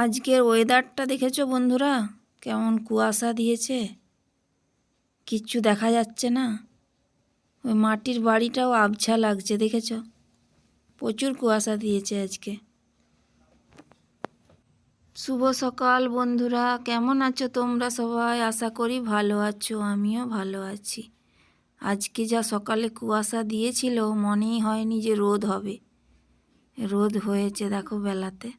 আজকের ওয়েদারটা দেখেছো বন্ধুরা, কেমন কুয়াশা দিয়েছে, কিচ্ছু দেখা যাচ্ছে না। ওই মাটির বাড়িটাও আবছা লাগছে, দেখেছো? প্রচুর কুয়াশা দিয়েছে আজকে। শুভ সকাল বন্ধুরা, কেমন আছো তোমরা সবাই? আশা করি ভালো আছো, আমিও ভালো আছি। আজকে যা সকালে কুয়াশা দিয়েছিল, মনেই হয়নি যে রোদ হবে। রোদ হয়েছে দেখো বেলাতে।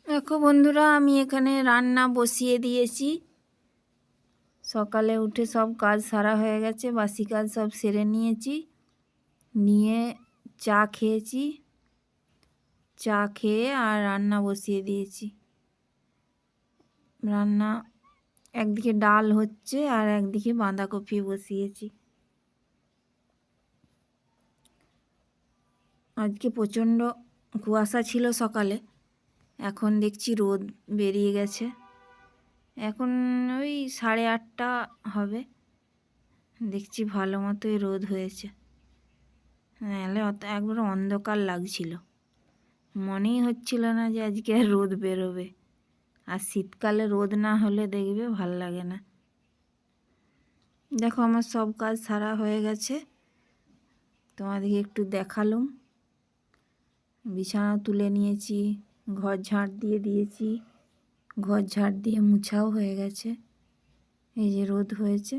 দেখো বন্ধুরা, আমি এখানে রান্না বসিয়ে দিয়েছি। সকালে উঠে সব কাজ সারা হয়ে গেছে, বাসি কাজ সব সেরে নিয়েছি, নিয়ে চা খেয়েছি। চা খেয়ে আর রান্না বসিয়ে দিয়েছি। রান্না একদিকে ডাল হচ্ছে আর একদিকে বাঁধাকপি বসিয়েছি। আজকে প্রচণ্ড কুয়াশা ছিল সকালে, এখন দেখছি রোদ বেরিয়ে গেছে। এখন ওই 8:30 হবে, দেখছি ভালো মতোই রোদ হয়েছে। নাহলে একবার অন্ধকার লাগছিল, মনেই হচ্ছিল না যে আজকে রোদ বেরোবে। আর শীতকালে রোদ না হলে দেখবে ভাল লাগে না। দেখো আমার সব কাজ সারা হয়ে গেছে, তোমাদেরকে একটু দেখালুম। বিছানা তুলে নিয়েছি, ঘর ঝাড় দিয়ে দিয়েছি, ঘর ঝাড় দিয়ে মুছাও হয়ে গেছে। এই যে রোদ হয়েছে,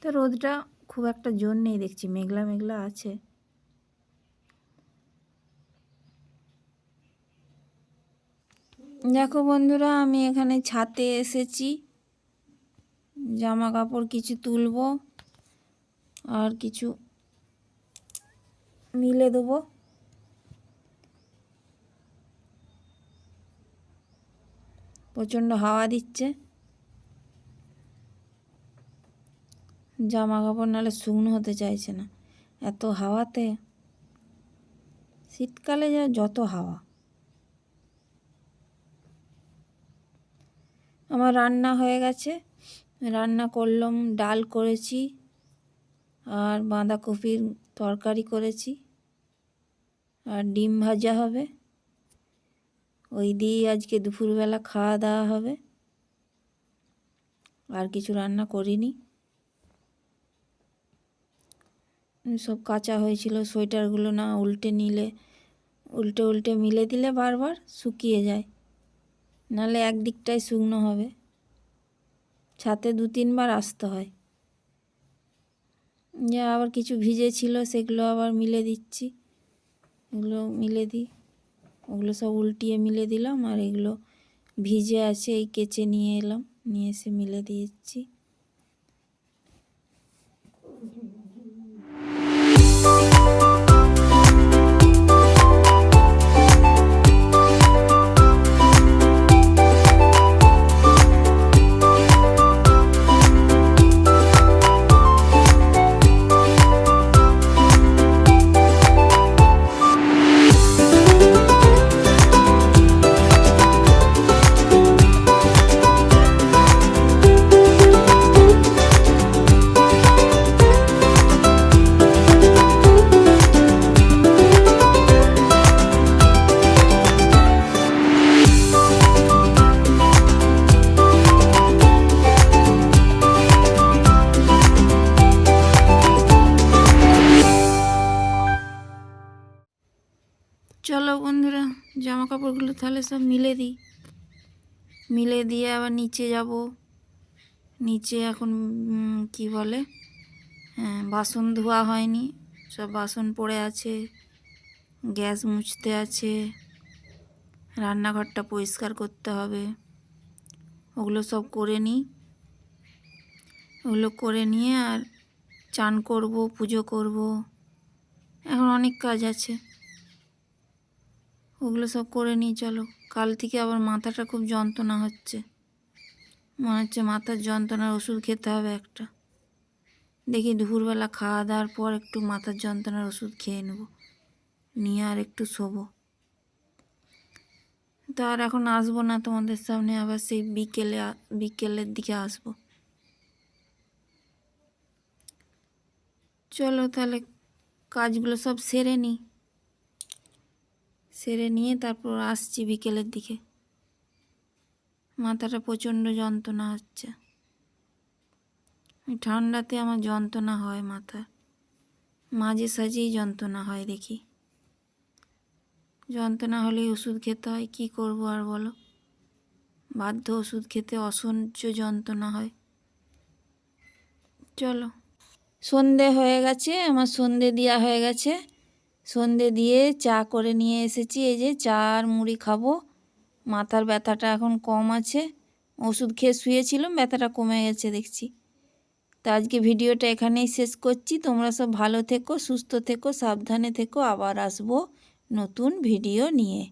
তো রোদটা খুব একটা জোর নেই, দেখছি মেঘলা মেঘলা আছে। দেখো বন্ধুরা, আমি এখানে ছাদে এসেছি, জামা কাপড় কিছু তুলবো আর কিছু মিলে দেবো। প্রচণ্ড হাওয়া দিচ্ছে, জামা কাপড় নাহলে শুকনো হতে চাইছে না এত হাওয়াতে। শীতকালে যত হাওয়া। আমার রান্না হয়ে গেছে, রান্না করলাম, ডাল করেছি আর বাঁধাকপির তরকারি করেছি আর ডিম ভাজা হবে। ওই দিয়েই আজকে দুপুরবেলা খাওয়া দাওয়া হবে, আর কিছু রান্না করিনি। সব কাঁচা হয়েছিল, সোয়েটারগুলো না উল্টে উল্টে মিলে দিলে বারবার শুকিয়ে যায়, নাহলে একদিকটাই শুকনো হবে। ছাদে 2-3 বার আসতে হয়। যা আবার কিছু ভিজে ছিল সেগুলো আবার মিলে দিচ্ছি, এগুলো মিলে দিই। ওগুলো সব উল্টিয়ে মিলে দিলাম, আর এগুলো ভিজে আছে এই কেচে নিয়ে এলাম, নিয়ে এসে মিলে দিয়েছি। চলো বন্ধুরা, জামা কাপড়গুলো তাহলে সব মিলে দিই। মিলে দিয়ে আবার নিচে যাব। নিচে এখন কি বলে, হ্যাঁ, বাসন ধোয়া হয়নি, সব বাসন পড়ে আছে, গ্যাস মুছতে আছে, রান্নাঘরটা পরিষ্কার করতে হবে। ওগুলো সব করে নিই। ওগুলো করে নিয়ে আর চান করব, পুজো করব, এখন অনেক কাজ আছে। ওগুলো সব করে নিই। চলো, কাল থেকে আবার মাথাটা খুব যন্ত্রণা হচ্ছে, মনে হচ্ছে মাথার যন্ত্রণার ওষুধ খেতে হবে একটা। দেখি দুপুরবেলা খাওয়া দাওয়ার পর একটু মাথার যন্ত্রণার ওষুধ খেয়ে নেব, নিয়ে আর একটু শোবো। তো আর এখন আসবো না তোমাদের সামনে, আবার সেই বিকেলের দিকে আসবো। চলো তাহলে কাজগুলো সব সেরে নিই, সেরে নিয়ে তারপর আসছি বিকেলের দিকে। মাথাটা প্রচণ্ড যন্ত্রণা হচ্ছে। ঠান্ডাতে আমার যন্ত্রণা হয় মাথার, মাঝে সাঝেই যন্ত্রণা হয় দেখি। যন্ত্রণা হলেই ওষুধ খেতে হয়, কী করবো আর বলো, বাধ্য ওষুধ খেতে, অসহ্য যন্ত্রণা হয়। চলো, সন্ধে হয়ে গেছে, আমার সন্ধে দেওয়া হয়ে গেছে। সন্ধে দিয়ে চা করে নিয়ে এসেছি, এই যে চা আর মুড়ি খাবো। মাথার ব্যথাটা এখন কম আছে, ওষুধ খেয়ে শুয়েছিলাম, ব্যথাটা কমে গেছে দেখছি। তো আজকে ভিডিওটা এখানেই শেষ করছি। তোমরা সব ভালো থেকো, সুস্থ থেকো, সাবধানে থেকো। আবার আসবো নতুন ভিডিও নিয়ে।